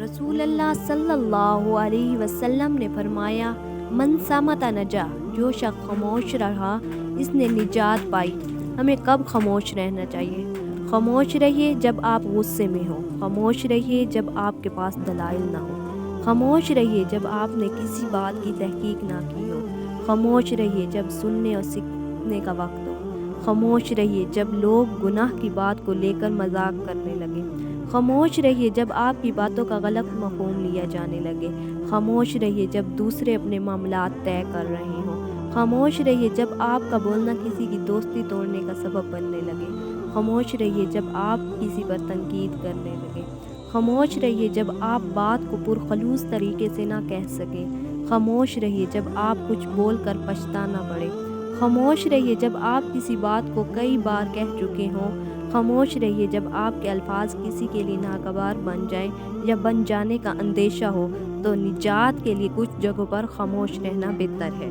رسول اللہ صلی اللہ علیہ وسلم نے فرمایا، من صامت نجا، جو شخص خاموش رہا اس نے نجات پائی۔ ہمیں کب خاموش رہنا چاہیے؟ خاموش رہیے جب آپ غصے میں ہوں، خاموش رہیے جب آپ کے پاس دلائل نہ ہو، خاموش رہیے جب آپ نے کسی بات کی تحقیق نہ کی ہو، خاموش رہیے جب سننے اور سیکھنے کا وقت ہو، خاموش رہیے جب لوگ گناہ کی بات کو لے کر مذاق کرنے لگے، خاموش رہیے جب آپ کی باتوں کا غلط مفہوم لیا جانے لگے، خاموش رہیے جب دوسرے اپنے معاملات طے کر رہے ہوں، خاموش رہیے جب آپ کا بولنا کسی کی دوستی توڑنے کا سبب بننے لگے، خاموش رہیے جب آپ کسی پر تنقید کرنے لگے، خاموش رہیے جب آپ بات کو پرخلوص طریقے سے نہ کہہ سکیں، خاموش رہیے جب آپ کچھ بول کر پچھتانا پڑے، خاموش رہیے جب آپ کسی بات کو کئی بار کہہ چکے ہوں، خاموش رہیے جب آپ کے الفاظ کسی کے لیے ناگوار بن جائیں یا بن جانے کا اندیشہ ہو۔ تو نجات کے لیے کچھ جگہوں پر خاموش رہنا بہتر ہے۔